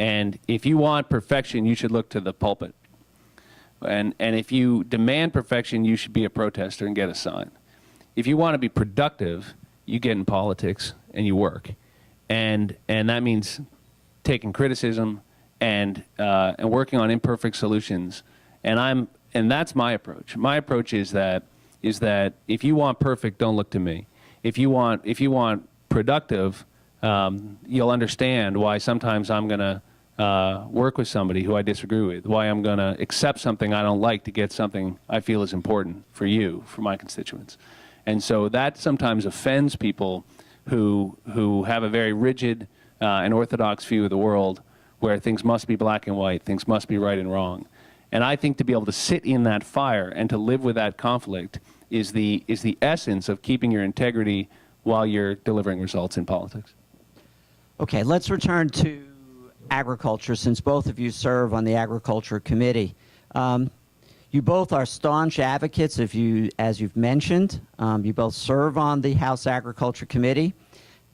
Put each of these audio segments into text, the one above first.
And if you want perfection, you should look to the pulpit. And if you demand perfection, you should be a protester and get a sign. If you want to be productive, you get in politics and you work. And that means taking criticism and working on imperfect solutions. And that's my approach. My approach is that if you want perfect, don't look to me. If you want productive, you'll understand why sometimes I'm going to work with somebody who I disagree with, why I'm going to accept something I don't like to get something I feel is important for you, for my constituents. And so that sometimes offends people who have a very rigid and orthodox view of the world, where things must be black and white, things must be right and wrong. And I think to be able to sit in that fire and to live with that conflict is the essence of keeping your integrity while you're delivering results in politics. Okay, let's return to agriculture, since both of you serve on the Agriculture Committee. You both are staunch advocates, as you've mentioned. You both serve on the House Agriculture Committee.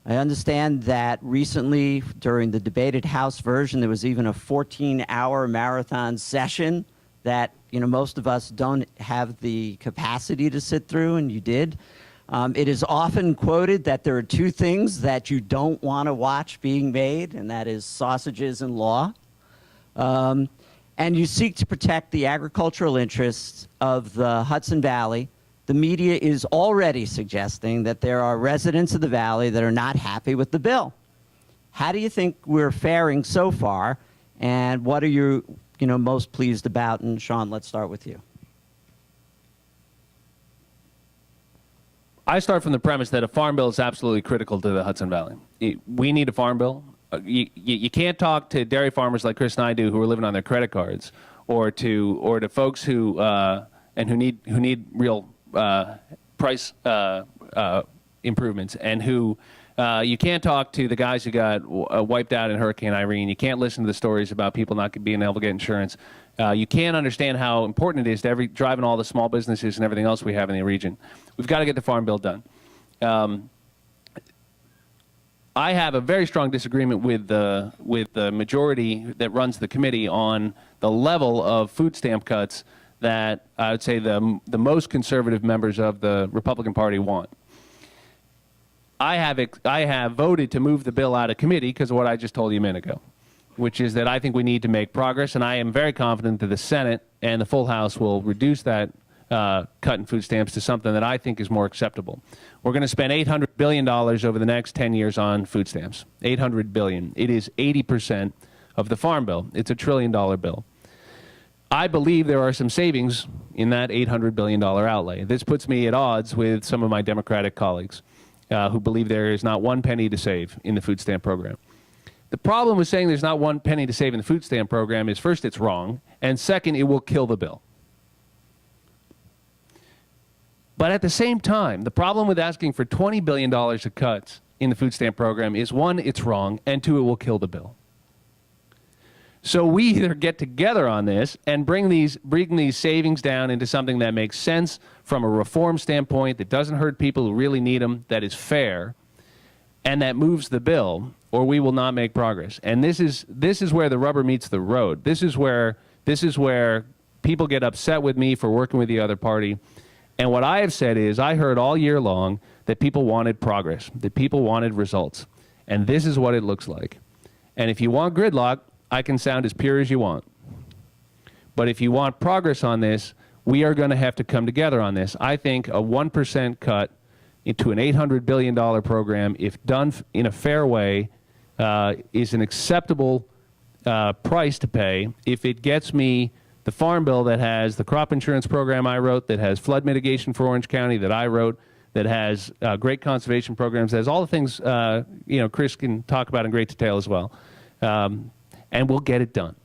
I understand that recently, during the debated House version, there was even a 14-hour marathon session that most of us don't have the capacity to sit through, and you did. It is often quoted that there are two things that you don't want to watch being made, and that is sausages and law. And you seek to protect the agricultural interests of the Hudson Valley. The media is already suggesting that there are residents of the valley that are not happy with the bill. How do you think we're faring so far, and what are you, most pleased about? And Sean, let's start with you. I start from the premise that a farm bill is absolutely critical to the Hudson Valley. We need a farm bill. You can't talk to dairy farmers like Chris and I do, who are living on their credit cards, or to folks who need real price improvements, and who you can't talk to the guys who got wiped out in Hurricane Irene. You can't listen to the stories about people not being able to get insurance. You can't understand how important it is to driving all the small businesses and everything else we have in the region. We've got to get the farm bill done. I have a very strong disagreement with the majority that runs the committee on the level of food stamp cuts that I would say the most conservative members of the Republican Party want. I have voted to move the bill out of committee because of what I just told you a minute ago, which is that I think we need to make progress, and I am very confident that the Senate and the full House will reduce that cut in food stamps to something that I think is more acceptable. We're going to spend $800 billion over the next 10 years on food stamps. $800 billion. It is 80% of the farm bill. It's a $1 trillion bill. I believe there are some savings in that $800 billion outlay. This puts me at odds with some of my Democratic colleagues who believe there is not one penny to save in the food stamp program. The problem with saying there's not one penny to save in the food stamp program is, first, it's wrong, and second, it will kill the bill. But at the same time, the problem with asking for $20 billion of cuts in the food stamp program is, one, it's wrong, and two, it will kill the bill. So we either get together on this and bring these savings down into something that makes sense from a reform standpoint, that doesn't hurt people who really need them, that is fair, and that moves the bill, or we will not make progress. And this is where the rubber meets the road. This is where people get upset with me for working with the other party. And what I have said is, I heard all year long that people wanted progress, that people wanted results. And this is what it looks like. And if you want gridlock, I can sound as pure as you want. But if you want progress on this, we are going to have to come together on this. I think a 1% cut into an $800 billion program, if done in a fair way, is an acceptable price to pay if it gets me the farm bill that has the crop insurance program I wrote, that has flood mitigation for Orange County that I wrote, that has great conservation programs, that has all the things Chris can talk about in great detail as well. And we'll get it done.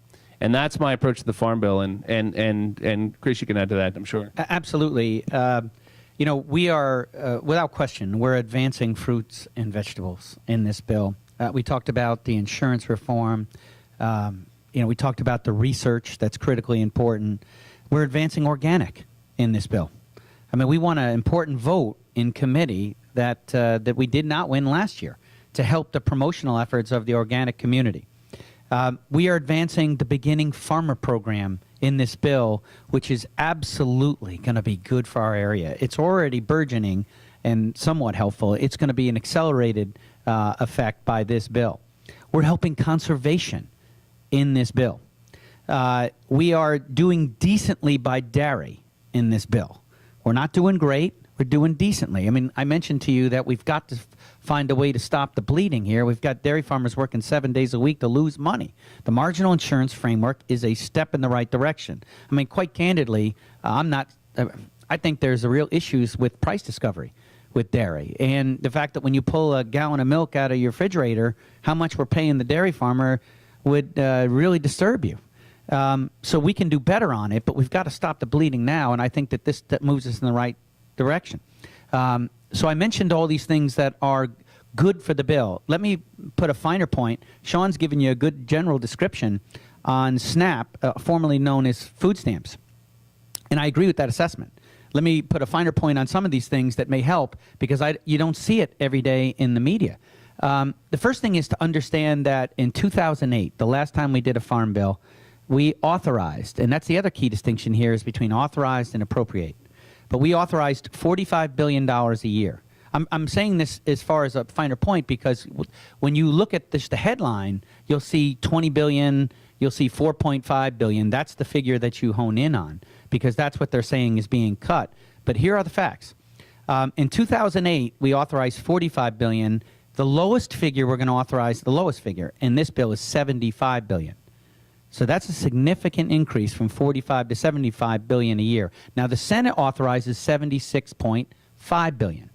And that's my approach to the farm bill. And Chris, you can add to that, I'm sure. Absolutely. We are, without question, we're advancing fruits and vegetables in this bill. We talked about the insurance reform. We talked about the research that's critically important. We're advancing organic in this bill. I mean, we won an important vote in committee that we did not win last year to help the promotional efforts of the organic community. We are advancing the beginning farmer program in this bill, which is absolutely going to be good for our area. It's already burgeoning and somewhat helpful. It's going to be an accelerated effect by this bill. We're helping conservation in this bill. We are doing decently by dairy in this bill. We're not doing great. We're doing decently. I mean, I mentioned to you that we've got to find a way to stop the bleeding here. We've got dairy farmers working 7 days a week to lose money. The marginal insurance framework is a step in the right direction. I mean, quite candidly, I think there's a real issues with price discovery with dairy. And the fact that when you pull a gallon of milk out of your refrigerator, how much we're paying the dairy farmer would really disturb you. So we can do better on it, but we've got to stop the bleeding now, and I think that that moves us in the right direction. So I mentioned all these things that are good for the bill. Let me put a finer point. Sean's given you a good general description on SNAP, formerly known as food stamps, and I agree with that assessment. Let me put a finer point on some of these things that may help, because you don't see it every day in the media. The first thing is to understand that in 2008, the last time we did a farm bill, we authorized, and that's the other key distinction here, is between authorized and appropriate. But we authorized $45 billion a year. I'm saying this as far as a finer point because when you look at this, the headline, you'll see 20 billion, you'll see 4.5 billion. That's the figure that you hone in on because that's what they're saying is being cut. But here are the facts. In 2008, we authorized 45 billion. The lowest figure we're going to authorize, the lowest figure in this bill is 75 billion. So that's a significant increase from 45 to 75 billion a year. Now the Senate authorizes 76.5 billion.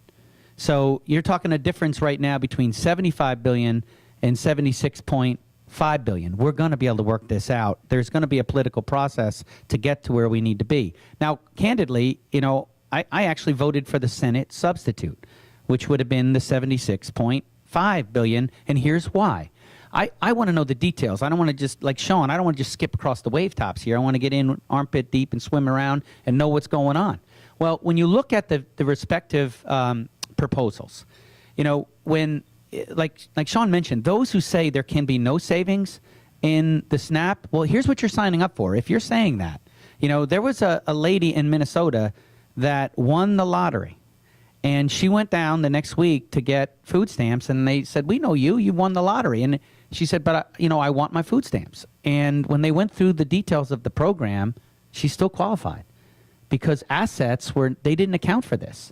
So you're talking a difference right now between 75 billion and 76.5 billion. We're going to be able to work this out. There's going to be a political process to get to where we need to be. Now, candidly, you know, I actually voted for the Senate substitute, which would have been the 76.5 billion, and here's why. I want to know the details. I don't want to just, like Sean, I don't want to just skip across the wave tops here. I want to get in armpit deep and swim around and know what's going on. Well, when you look at the respective proposals, you know, when, like Sean mentioned, those who say there can be no savings in the SNAP, well, here's what you're signing up for. If you're saying that, you know, there was a lady in Minnesota that won the lottery. And she went down the next week to get food stamps, and they said, "We know you. You won the lottery." And she said, "But you know, I want my food stamps." And when they went through the details of the program, she still qualified because assets they didn't account for this.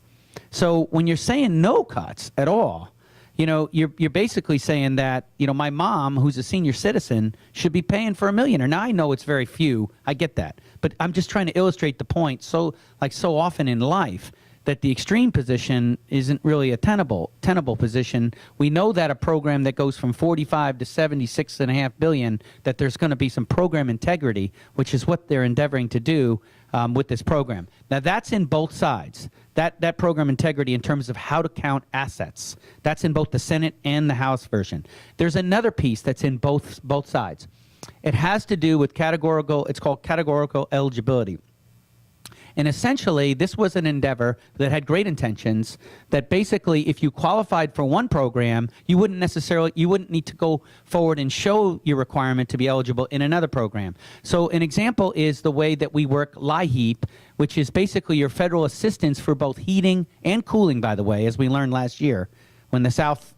So when you're saying no cuts at all, you know, you're basically saying that, you know, my mom, who's a senior citizen, should be paying for $1 million. Now I know it's very few. I get that, but I'm just trying to illustrate the point. So often in life, that the extreme position isn't really a tenable position. We know that a program that goes from 45 to 76.5 billion, that there's going to be some program integrity, which is what they're endeavoring to do with this program. Now that's in both sides. That program integrity in terms of how to count assets. That's in both the Senate and the House version. There's another piece that's in both sides. It has to do with it's called categorical eligibility. And essentially, this was an endeavor that had great intentions, that basically if you qualified for one program, you wouldn't need to go forward and show your requirement to be eligible in another program. So an example is the way that we work LIHEAP, which is basically your federal assistance for both heating and cooling, by the way, as we learned last year when the South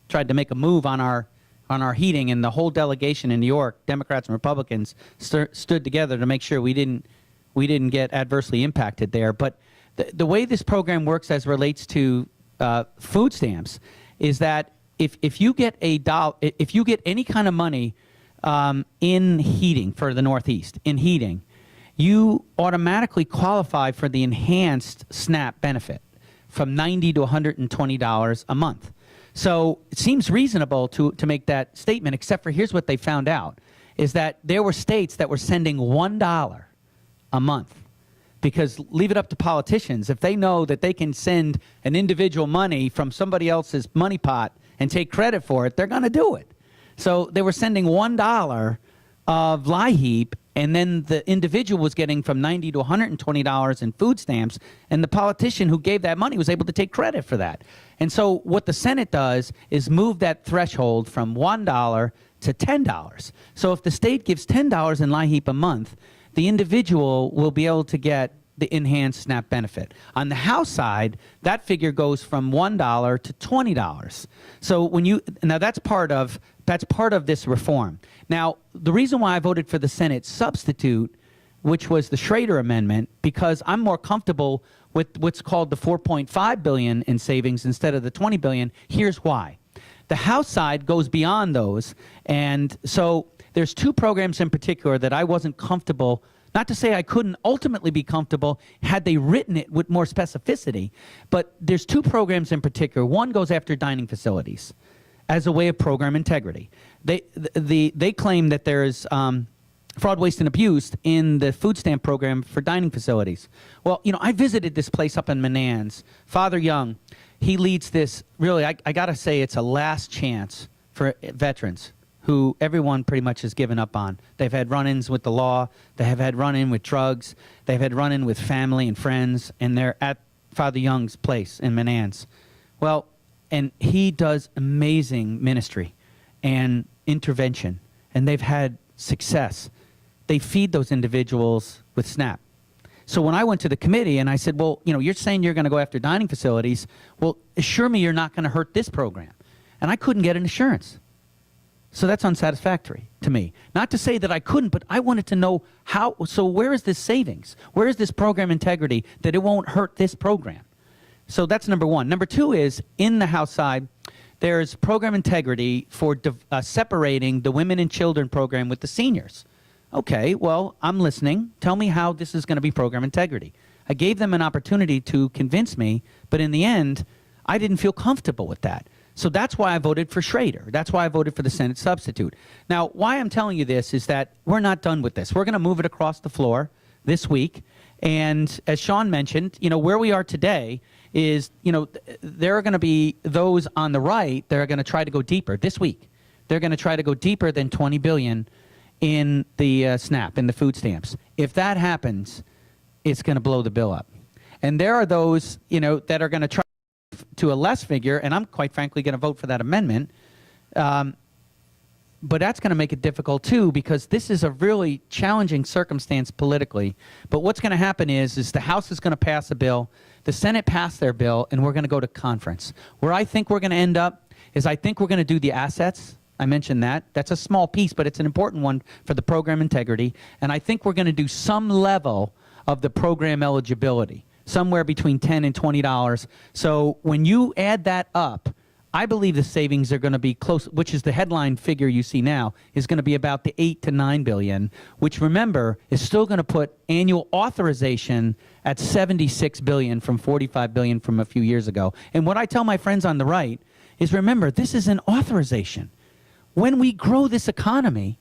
tried to make a move on our heating, and the whole delegation in New York, Democrats and Republicans, stood together to make sure we didn't get adversely impacted there. But the way this program works as relates to food stamps is that if you get any kind of money in heating for the Northeast, in heating, you automatically qualify for the enhanced SNAP benefit from $90 to $120 a month. So it seems reasonable to make that statement, except for here's what they found out, is that there were states that were sending $1 a month, because leave it up to politicians. If they know that they can send an individual money from somebody else's money pot and take credit for it, they're going to do it. So they were sending $1 of LIHEAP, and then the individual was getting from $90 to $120 in food stamps, and the politician who gave that money was able to take credit for that. And so what the Senate does is move that threshold from $1 to $10. So if the state gives $10 in LIHEAP a month, the individual will be able to get the enhanced SNAP benefit. On the House side, that figure goes from $1 to $20. So now that's part of this reform. Now, the reason why I voted for the Senate substitute, which was the Schrader amendment, because I'm more comfortable with what's called the $4.5 billion in savings instead of the $20 billion. Here's why. The House side goes beyond those, and so there's two programs in particular that I wasn't comfortable. Not to say I couldn't ultimately be comfortable had they written it with more specificity, but there's two programs in particular. One goes after dining facilities as a way of program integrity. They claim that there's fraud, waste, and abuse in the food stamp program for dining facilities. Well, I visited this place up in Menands. Father Young, he leads this, really, I got to say it's a last chance for veterans who everyone pretty much has given up on. They've had run-ins with the law. They have had run-in with drugs. They've had run-in with family and friends, and they're at Father Young's place in Menands. Well, and he does amazing ministry and intervention, and they've had success. They feed those individuals with SNAP. So when I went to the committee and I said, well, you're saying you're going to go after dining facilities. Well, assure me you're not going to hurt this program. And I couldn't get an assurance. So that's unsatisfactory to me. Not to say that I couldn't, but I wanted to know how. So where is this savings? Where is this program integrity that it won't hurt this program? So that's number one. Number two is, in the House side, there's program integrity for separating the women and children program with the seniors. Okay, well, I'm listening. Tell me how this is going to be program integrity. I gave them an opportunity to convince me, but in the end, I didn't feel comfortable with that. So that's why I voted for Schrader. That's why I voted for the Senate substitute. Now, why I'm telling you this is that we're not done with this. We're going to move it across the floor this week. And as Sean mentioned, where we are today is, there are going to be those on the right that are going to try to go deeper this week. They're going to try to go deeper than $20 billion in the SNAP, in the food stamps. If that happens, it's going to blow the bill up. And there are those, that are going to try to a less figure, and I'm quite frankly going to vote for that amendment. But that's going to make it difficult too, because this is a really challenging circumstance politically. But what's going to happen is the House is going to pass a bill, the Senate passed their bill, and we're going to go to conference. Where I think we're going to end up is I think we're going to do the assets. I mentioned that. That's a small piece, but it's an important one for the program integrity. And I think we're going to do some level of the program eligibility, somewhere between $10 and $20. So when you add that up, I believe the savings are going to be close, which is the headline figure you see now, is going to be about the $8 to $9 billion, which, remember, is still going to put annual authorization at $76 billion from $45 billion from a few years ago. And what I tell my friends on the right is, remember, this is an authorization. When we grow this economy,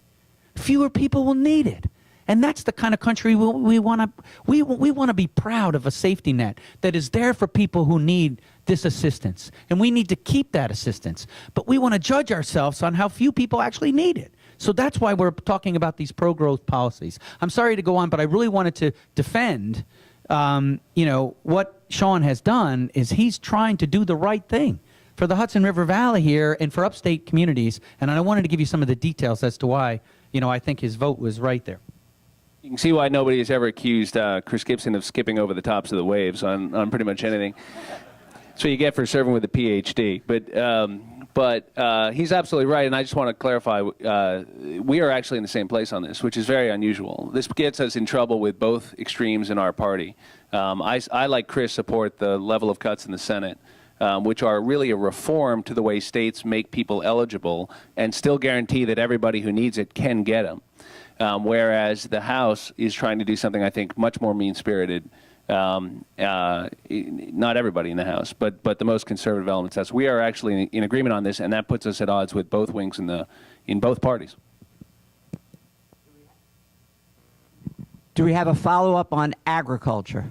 fewer people will need it. And that's the kind of country we want to. We want to be proud of a safety net that is there for people who need this assistance, and we need to keep that assistance. But we want to judge ourselves on how few people actually need it. So that's why we're talking about these pro-growth policies. I'm sorry to go on, but I really wanted to defend. What Sean has done is he's trying to do the right thing for the Hudson River Valley here and for upstate communities. And I wanted to give you some of the details as to why I think his vote was right there. You can see why nobody has ever accused Chris Gibson of skipping over the tops of the waves on pretty much anything. That's what you get for serving with a PhD. But he's absolutely right, and I just want to clarify, we are actually in the same place on this, which is very unusual. This gets us in trouble with both extremes in our party. I, like Chris, support the level of cuts in the Senate, which are really a reform to the way states make people eligible and still guarantee that everybody who needs it can get them. Whereas the House is trying to do something, I think, much more mean-spirited. Not everybody in the House, but the most conservative elements. That's, we are actually in agreement on this, and that puts us at odds with both wings in both parties. Do we have a follow-up on agriculture?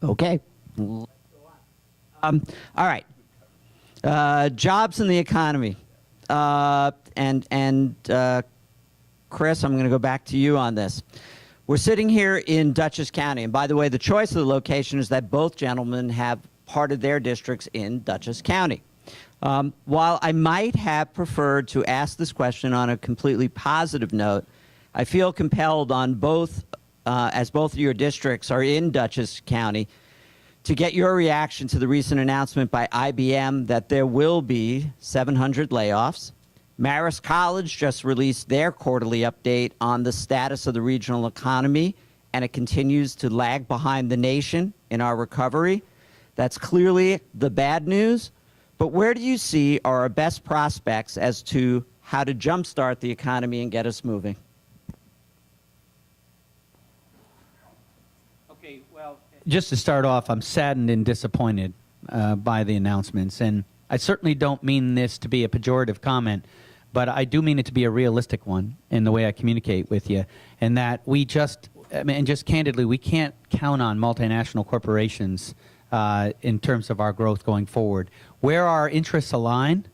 Okay. All right. Jobs in the economy. Chris, I'm going to go back to you on this. We're sitting here in Dutchess County, and by the way, the choice of the location is that both gentlemen have part of their districts in Dutchess County. While I might have preferred to ask this question on a completely positive note, I feel compelled on both, as both of your districts are in Dutchess County, to get your reaction to the recent announcement by IBM that there will be 700 layoffs. Marist College just released their quarterly update on the status of the regional economy, and it continues to lag behind the nation in our recovery. That's clearly the bad news. But where do you see are our best prospects as to how to jumpstart the economy and get us moving? Okay, well, just to start off, I'm saddened and disappointed by the announcements. And I certainly don't mean this to be a pejorative comment, but I do mean it to be a realistic one in the way I communicate with you. And that we just, I mean, and just candidly, we can't count on multinational corporations in terms of our growth going forward. Where our interests align,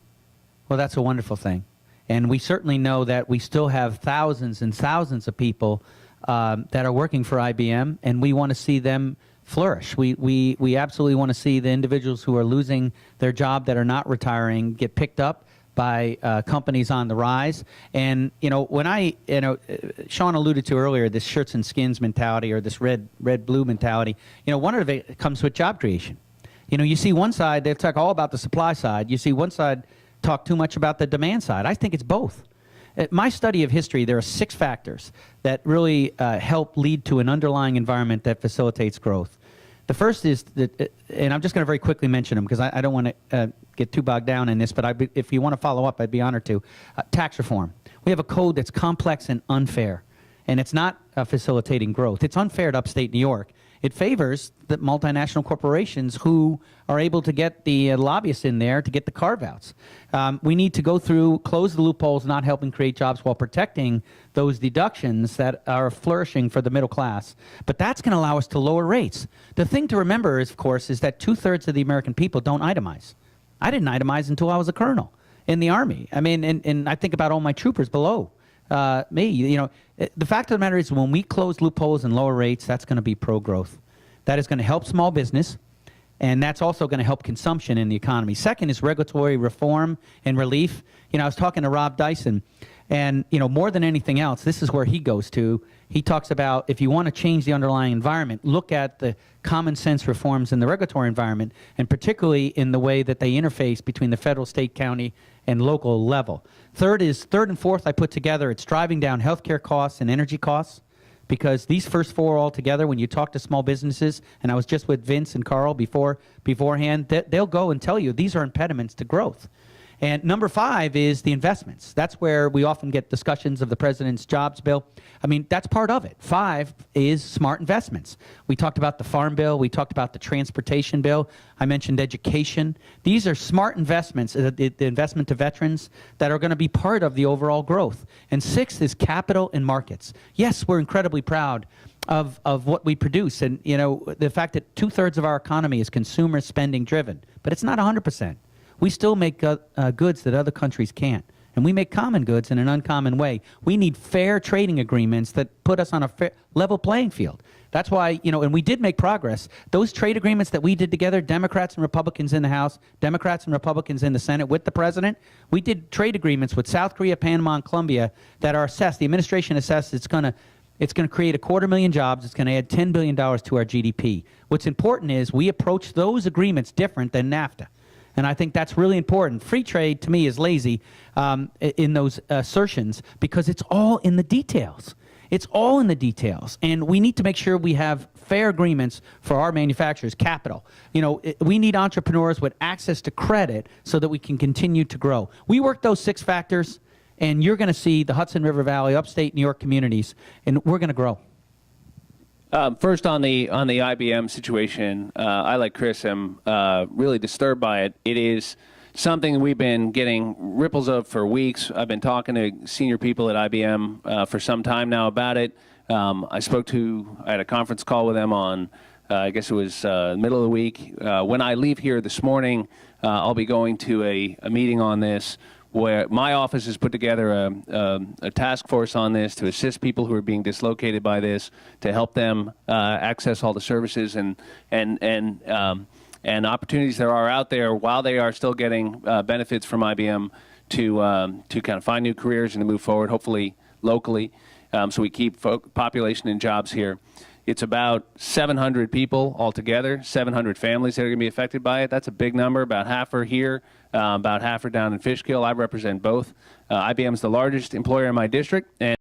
well, that's a wonderful thing. And we certainly know that we still have thousands and thousands of people that are working for IBM, and we want to see them flourish. We absolutely want to see the individuals who are losing their job that are not retiring get picked up by companies on the rise. And, you know, when Sean alluded to earlier this shirts and skins mentality, or this red-blue mentality, you know, one of it comes with job creation. You know, you see one side, they talk all about the supply side. You see one side talk too much about the demand side. I think it's both. At my study of history, there are 6 factors that really help lead to an underlying environment that facilitates growth. The first is that, and I'm just going to very quickly mention them because I don't want to get too bogged down in this, but if you want to follow up, I'd be honored to. Tax reform. We have a code that's complex and unfair, and it's not facilitating growth. It's unfair to upstate New York. It favors the multinational corporations who are able to get the lobbyists in there to get the carve-outs. We need to go through, close the loopholes, not helping create jobs while protecting those deductions that are flourishing for the middle class. But that's going to allow us to lower rates. The thing to remember, is, of course, is that 2/3 of the American people don't itemize. I didn't itemize until I was a colonel in the Army. I mean, and I think about all my troopers below me. You know, the fact of the matter is, when we close loopholes and lower rates, that's going to be pro-growth. That is going to help small business, and that's also going to help consumption in the economy. Second is regulatory reform and relief. You know, I was talking to Rob Dyson, and, you know, more than anything else, this is where he goes to. He talks about, if you want to change the underlying environment, look at the common sense reforms in the regulatory environment, and particularly in the way that they interface between the federal, state, county, and local level. Third and fourth I put together, it's driving down healthcare costs and energy costs, because these first 4 all together, when you talk to small businesses, and I was just with Vince and Carl beforehand, they'll go and tell you these are impediments to growth. And number 5 is the investments. That's where we often get discussions of the president's jobs bill. I mean, that's part of it. 5 is smart investments. We talked about the farm bill. We talked about the transportation bill. I mentioned education. These are smart investments, the investment to veterans, that are going to be part of the overall growth. And 6 is capital and markets. Yes, we're incredibly proud of what we produce. And, you know, the fact that 2/3 of our economy is consumer spending driven, but it's not 100%. We still make goods that other countries can't. And we make common goods in an uncommon way. We need fair trading agreements that put us on a fair, level playing field. That's why, you know, and we did make progress. Those trade agreements that we did together, Democrats and Republicans in the House, Democrats and Republicans in the Senate with the president, we did trade agreements with South Korea, Panama, and Colombia that are assessed. The administration assessed it's going to create 250,000 jobs. It's going to add $10 billion to our GDP. What's important is we approach those agreements different than NAFTA. And I think that's really important. Free trade, to me, is lazy in those assertions because it's all in the details. It's all in the details. And we need to make sure we have fair agreements for our manufacturers, capital. You know, we need entrepreneurs with access to credit so that we can continue to grow. We work those 6 factors, and you're going to see the Hudson River Valley, upstate New York communities, and we're going to grow. First, on the IBM situation, I, like Chris, am really disturbed by it. It is something we've been getting ripples of for weeks. I've been talking to senior people at IBM for some time now about it. I had a conference call with them on, I guess it was middle of the week. When I leave here this morning, I'll be going to a meeting on this, where my office has put together a task force on this to assist people who are being dislocated by this, to help them access all the services and and opportunities there are out there while they are still getting benefits from IBM to kind of find new careers and to move forward, hopefully locally, so we keep population and jobs here. It's about 700 people altogether, 700 families that are going to be affected by it. That's a big number. About half are here, about half are down in Fishkill. I represent both. IBM is the largest employer in my district, and